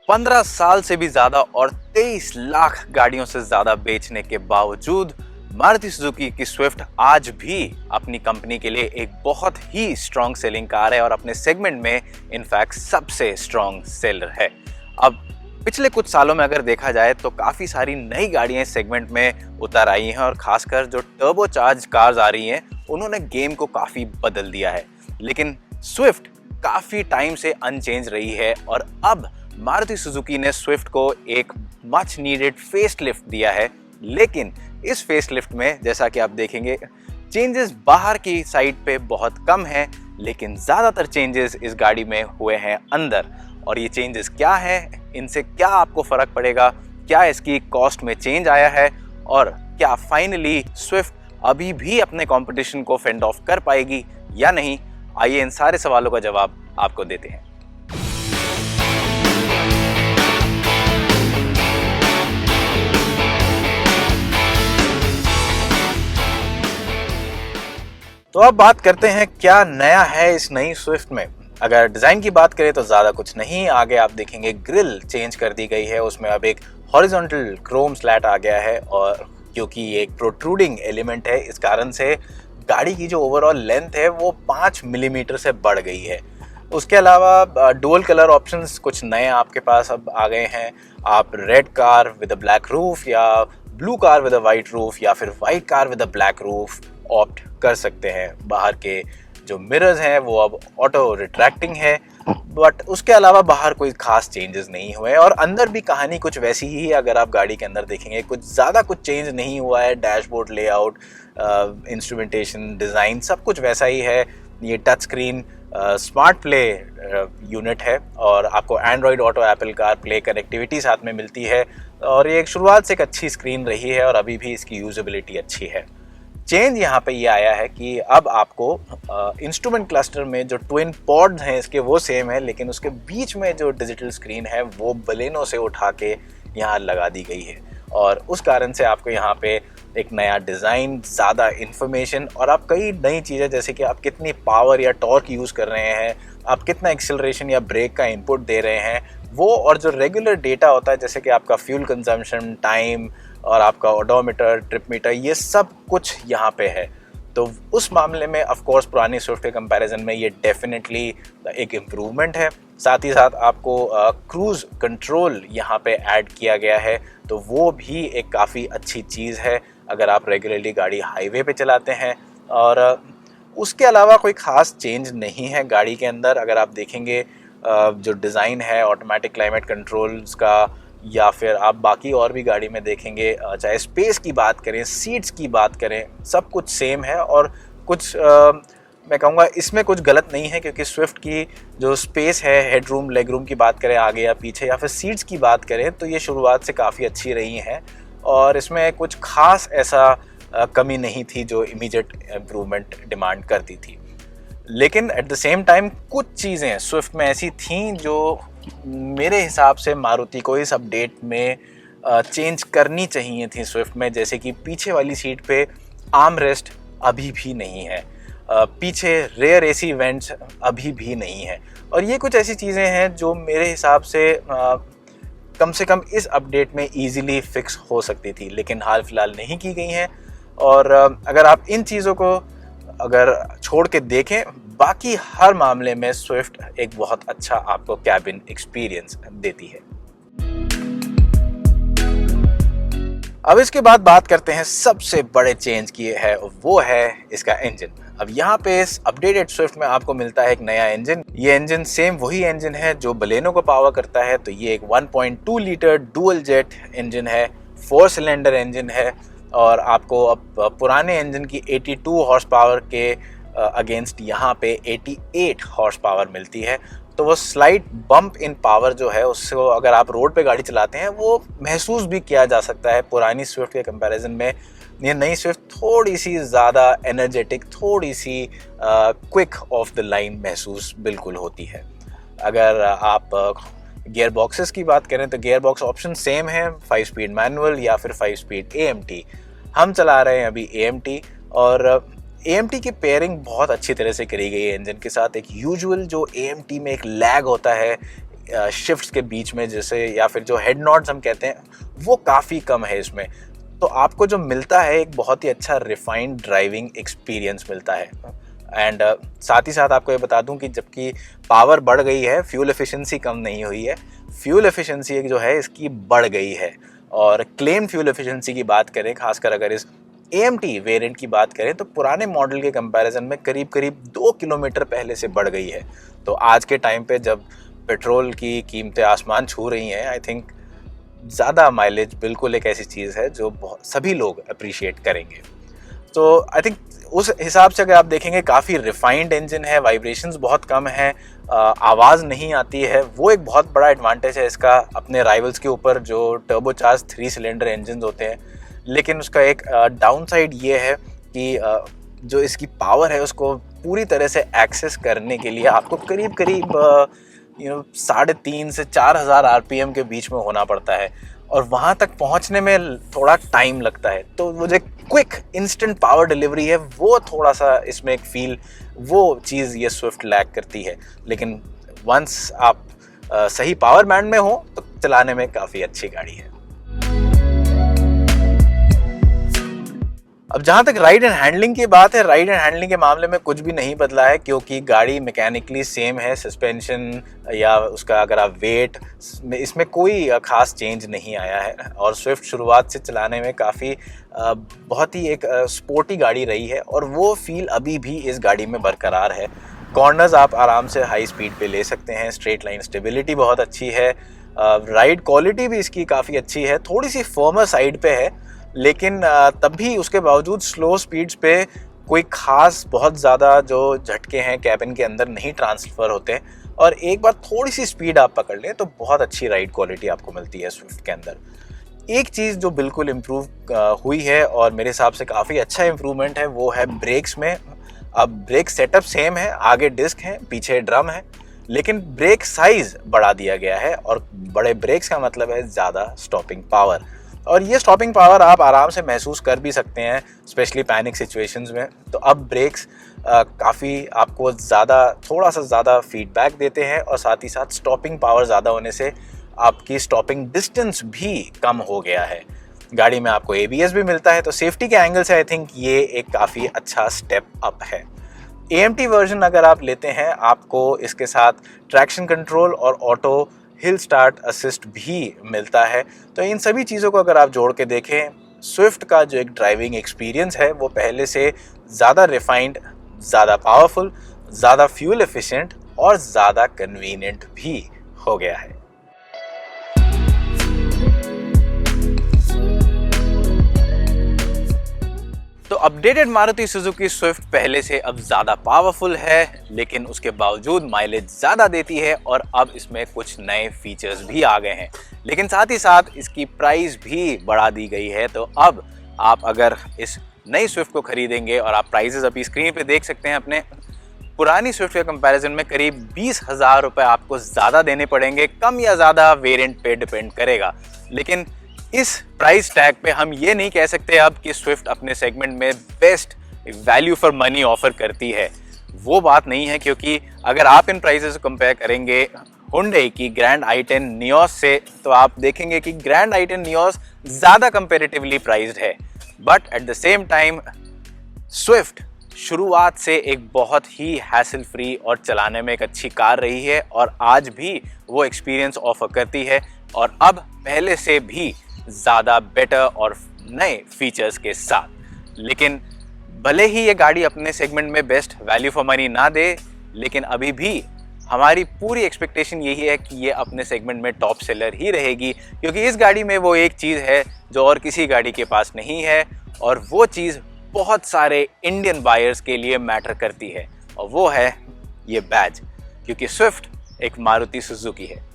15 साल से भी ज्यादा और 23 लाख गाड़ियों से ज्यादा बेचने के बावजूद मारुति सुजुकी की स्विफ्ट आज भी अपनी कंपनी के लिए एक बहुत ही स्ट्रॉन्ग सेलिंग कार है और अपने सेगमेंट में इनफैक्ट सबसे स्ट्रॉन्ग सेलर है। अब पिछले कुछ सालों में अगर देखा जाए तो काफी सारी नई गाड़ियां इस सेगमेंट में उतर आई हैं और खासकर जो टर्बो चार्ज कार्स आ रही हैं उन्होंने गेम को काफी बदल दिया है, लेकिन स्विफ्ट काफी टाइम से अनचेंज रही है और अब मारुति सुजुकी ने स्विफ्ट को एक मच नीडेड फेसलिफ्ट दिया है। लेकिन इस फेसलिफ्ट में जैसा कि आप देखेंगे चेंजेस बाहर की साइड पे बहुत कम हैं, लेकिन ज़्यादातर चेंजेस इस गाड़ी में हुए हैं अंदर। और ये चेंजेस क्या है, इनसे क्या आपको फ़र्क पड़ेगा, क्या इसकी कॉस्ट में चेंज आया है और क्या फाइनली स्विफ्ट अभी भी अपने कंपटीशन को फेंड ऑफ कर पाएगी या नहीं, आइए इन सारे सवालों का जवाब आपको देते हैं। तो अब बात करते हैं क्या नया है इस नई स्विफ्ट में। अगर डिज़ाइन की बात करें तो ज़्यादा कुछ नहीं, आगे आप देखेंगे ग्रिल चेंज कर दी गई है, उसमें अब एक हॉरिजॉन्टल क्रोम स्लैट आ गया है और क्योंकि ये एक प्रोट्रूडिंग एलिमेंट है इस कारण से गाड़ी की जो ओवरऑल लेंथ है वो 5 मिलीमीटर से बढ़ गई है। उसके अलावा डुअल कलर ऑप्शंस कुछ नए आपके पास अब आ गए हैं। आप red car with a black roof या blue car with a white roof या फिर white car with a black roof opt कर सकते हैं। बाहर के जो मिरर्स हैं वो अब ऑटो रिट्रैक्टिंग है, बट उसके अलावा बाहर कोई खास चेंजेस नहीं हुए और अंदर भी कहानी कुछ वैसी ही है। अगर आप गाड़ी के अंदर देखेंगे कुछ ज़्यादा कुछ चेंज नहीं हुआ है। डैशबोर्ड लेआउट, इंस्ट्रूमेंटेशन, डिज़ाइन सब कुछ वैसा ही है। ये touch screen smart play unit है और आपको Android auto, Apple car play connectivity साथ में मिलती है और ये एक शुरुआत से एक अच्छी स्क्रीन रही है और अभी भी इसकी यूजेबिलिटी अच्छी है। चेंज यहाँ पे ये आया है कि अब आपको इंस्ट्रूमेंट क्लस्टर में जो ट्विन पॉड्स हैं इसके वो सेम है, लेकिन उसके बीच में जो डिजिटल स्क्रीन है वो बलेनो से उठा के यहाँ लगा दी गई है और उस कारण से आपको यहाँ पे एक नया डिज़ाइन, ज़्यादा इन्फॉर्मेशन और आप कई नई चीज़ें जैसे कि आप कितनी पावर या टॉर्क यूज़ कर रहे हैं, आप कितना एक्सेलरेशन या ब्रेक का इनपुट दे रहे हैं वो, और जो रेगुलर डेटा होता है जैसे कि आपका फ्यूल कंजम्पशन, टाइम और आपका ओडोमीटर, ट्रिप मीटर, ये सब कुछ यहाँ पे है। तो उस मामले में ऑफ कोर्स पुरानी स्विफ्ट के कंपैरिजन में ये डेफिनेटली एक इम्प्रूवमेंट है। साथ ही साथ आपको क्रूज़ कंट्रोल यहाँ पे ऐड किया गया है, तो वो भी एक काफ़ी अच्छी चीज़ है अगर आप रेगुलरली गाड़ी हाईवे पे चलाते हैं। और उसके अलावा कोई ख़ास चेंज नहीं है गाड़ी के अंदर। अगर आप देखेंगे जो डिज़ाइन है ऑटोमेटिक क्लाइमेट कंट्रोल्स का या फिर आप बाकी और भी गाड़ी में देखेंगे, चाहे स्पेस की बात करें, सीट्स की बात करें, सब कुछ सेम है और कुछ मैं कहूँगा इसमें कुछ गलत नहीं है क्योंकि स्विफ्ट की जो स्पेस है, हेडरूम, लेगरूम की बात करें आगे या पीछे या फिर सीट्स की बात करें तो ये शुरुआत से काफ़ी अच्छी रही हैं और इसमें कुछ खास ऐसा कमी नहीं थी जो इमीडिएट इम्प्रूवमेंट डिमांड करती थी। लेकिन एट द सेम टाइम कुछ चीज़ें स्विफ्ट में ऐसी थीं जो मेरे हिसाब से मारुति को इस अपडेट में चेंज करनी चाहिए थी स्विफ्ट में, जैसे कि पीछे वाली सीट पे आर्म रेस्ट अभी भी नहीं है, पीछे रेयर एसी वेंट्स अभी भी नहीं है और ये कुछ ऐसी चीज़ें हैं जो मेरे हिसाब से कम इस अपडेट में इजीली फिक्स हो सकती थी, लेकिन हाल फिलहाल नहीं की गई हैं। और अगर आप इन चीज़ों को अगर छोड़ के देखें, बाकी हर मामले में स्विफ्ट एक बहुत अच्छा आपको कैबिन एक्सपीरियंस देती है। अब इसके बाद बात करते हैं सबसे बड़े चेंज की है, वो है इसका इंजन। अब यहाँ पे इस अपडेटेड स्विफ्ट में आपको मिलता है एक नया इंजन। ये इंजन सेम वही इंजन है जो बलेनो को पावर करता है, तो ये एक 1.2 लीटर डुअल जेट इंजन है, 4 सिलेंडर इंजन है और आपको अब पुराने इंजन की 82 हॉर्स पावर के अगेंस्ट यहाँ पे 88 हॉर्स पावर मिलती है। तो वो स्लाइट बम्प इन पावर जो है उसको अगर आप रोड पे गाड़ी चलाते हैं वो महसूस भी किया जा सकता है। पुरानी स्विफ्ट के कंपैरिजन में ये नई स्विफ्ट थोड़ी सी ज़्यादा एनर्जेटिक, थोड़ी सी क्विक ऑफ द लाइन महसूस बिल्कुल होती है। अगर आप गियर बॉक्सेस की बात करें तो गियर बॉक्स ऑप्शन सेम है, 5 स्पीड मैनुअल या फिर 5 स्पीड AMT। हम चला रहे हैं अभी AMT और AMT की पेयरिंग बहुत अच्छी तरह से करी गई है इंजन के साथ। एक यूजुअल जो AMT में एक लैग होता है शिफ्ट्स के बीच में जैसे, या फिर जो हेड नॉड्स हम कहते हैं, वो काफ़ी कम है इसमें। तो आपको जो मिलता है एक बहुत ही अच्छा रिफाइंड ड्राइविंग एक्सपीरियंस मिलता है। एंड साथ ही साथ आपको ये बता दूं कि जबकि पावर बढ़ गई है, फ्यूल एफिशिएंसी कम नहीं हुई है। फ्यूल एफिशिएंसी जो है इसकी बढ़ गई है। और क्लेम फ्यूल एफिशिएंसी की बात करें, खासकर अगर इस AMT वेरिएंट की बात करें, तो पुराने मॉडल के कंपैरिजन में करीब करीब 2 किलोमीटर पहले से बढ़ गई है। तो आज के टाइम पे जब पेट्रोल की कीमतें आसमान छू रही हैं, आई थिंक ज़्यादा माइलेज बिल्कुल एक ऐसी चीज़ है जो सभी लोग अप्रिशिएट करेंगे। तो आई थिंक उस हिसाब से अगर आप देखेंगे, काफ़ी रिफाइंड इंजन है, वाइब्रेशंस बहुत कम है, आवाज़ नहीं आती है। वो एक बहुत बड़ा एडवांटेज है इसका अपने राइवल्स के ऊपर जो टर्बोचार्ज 3 सिलेंडर इंजन होते हैं। लेकिन उसका एक डाउन साइड ये है कि जो इसकी पावर है उसको पूरी तरह से एक्सेस करने के लिए आपको करीब करीब 3,500 से 4,000 RPM के बीच में होना पड़ता है, और वहाँ तक पहुँचने में थोड़ा टाइम लगता है। तो वो जो क्विक इंस्टेंट पावर डिलीवरी है, वो थोड़ा सा इसमें एक फील, वो चीज़ ये स्विफ्ट लैक करती है। लेकिन वंस आप सही पावर बैंड में हो तो चलाने में काफ़ी अच्छी गाड़ी है। अब जहाँ तक राइड एंड हैंडलिंग की बात है, राइड एंड हैंडलिंग के मामले में कुछ भी नहीं बदला है, क्योंकि गाड़ी मैकेनिकली सेम है। सस्पेंशन या उसका अगर आप वेट, इसमें कोई खास चेंज नहीं आया है। और स्विफ्ट शुरुआत से चलाने में काफ़ी बहुत ही एक स्पोर्टी गाड़ी रही है, और वो फील अभी भी इस गाड़ी में बरकरार है। कॉर्नर्स आप आराम से हाई स्पीड पे ले सकते हैं, स्ट्रेट लाइन स्टेबिलिटी बहुत अच्छी है, राइड क्वालिटी भी इसकी काफ़ी अच्छी है। थोड़ी सी फर्मर साइड पे है, लेकिन तब भी उसके बावजूद स्लो स्पीड्स पे कोई खास बहुत ज़्यादा जो झटके हैं कैबिन के अंदर नहीं ट्रांसफ़र होते। और एक बार थोड़ी सी स्पीड आप पकड़ लें तो बहुत अच्छी राइड क्वालिटी आपको मिलती है स्विफ्ट के अंदर। एक चीज़ जो बिल्कुल इम्प्रूव हुई है और मेरे हिसाब से काफ़ी अच्छा इम्प्रूवमेंट है, वो है ब्रेक्स में। अब ब्रेक सेटअप सेम है, आगे डिस्क है, पीछे ड्रम है, लेकिन ब्रेक साइज़ बढ़ा दिया गया है। और बड़े ब्रेक्स का मतलब है ज़्यादा स्टॉपिंग पावर, और ये स्टॉपिंग पावर आप आराम से महसूस कर भी सकते हैं, स्पेशली पैनिक सिचुएशंस में। तो अब ब्रेक्स काफ़ी आपको थोड़ा सा ज़्यादा फीडबैक देते हैं, और साथ ही साथ स्टॉपिंग पावर ज़्यादा होने से आपकी स्टॉपिंग डिस्टेंस भी कम हो गया है। गाड़ी में आपको ABS भी मिलता है, तो सेफ्टी के एंगल से आई थिंक ये एक काफ़ी अच्छा स्टेप अप है। AMT वर्जन अगर आप लेते हैं, आपको इसके साथ ट्रैक्शन कंट्रोल और ऑटो हिल स्टार्ट असिस्ट भी मिलता है। तो इन सभी चीज़ों को अगर आप जोड़ के देखें, स्विफ्ट का जो एक ड्राइविंग एक्सपीरियंस है वो पहले से ज़्यादा रिफाइंड, ज़्यादा पावरफुल, ज़्यादा फ्यूल एफिशिएंट और ज़्यादा कन्वीनियंट भी हो गया है। तो अपडेटेड मारुति सुजुकी स्विफ्ट पहले से अब ज़्यादा पावरफुल है, लेकिन उसके बावजूद माइलेज ज़्यादा देती है, और अब इसमें कुछ नए फीचर्स भी आ गए हैं। लेकिन साथ ही साथ इसकी प्राइस भी बढ़ा दी गई है। तो अब आप अगर इस नई स्विफ्ट को खरीदेंगे, और आप प्राइसेस अभी स्क्रीन पे देख सकते हैं, अपने पुरानी स्विफ्ट के कंपैरिजन में करीब 20,000 रुपये आपको ज़्यादा देने पड़ेंगे। कम या ज़्यादा वेरिएंट पे डिपेंड करेगा, लेकिन इस प्राइस टैग पे हम ये नहीं कह सकते अब कि स्विफ्ट अपने सेगमेंट में best value for money offer करती है। वो बात नहीं है, क्योंकि अगर आप इन प्राइसेस को कंपेयर करेंगे हुंडई की ग्रैंड i10 नियोस से, तो आप देखेंगे कि ग्रैंड i10 नियोस ज़्यादा कंपेरेटिवली प्राइस्ड है। But at the same time Swift शुरुआत से एक बहुत ही हैसल फ्री और चलाने में एक अच्छी कार रही है, और आज भी वो एक्सपीरियंस ऑफर करती है, और अब पहले से भी ज़्यादा बेटर और नए फीचर्स के साथ। लेकिन भले ही ये गाड़ी अपने सेगमेंट में बेस्ट वैल्यू फॉर मनी ना दे, लेकिन अभी भी हमारी पूरी एक्सपेक्टेशन यही है कि ये अपने सेगमेंट में टॉप सेलर ही रहेगी, क्योंकि इस गाड़ी में वो एक चीज़ है जो और किसी गाड़ी के पास नहीं है, और वो चीज़ बहुत सारे इंडियन बायर्स के लिए मैटर करती है, और वो है ये बैज, क्योंकि स्विफ्ट एक मारुति सुजुकी है।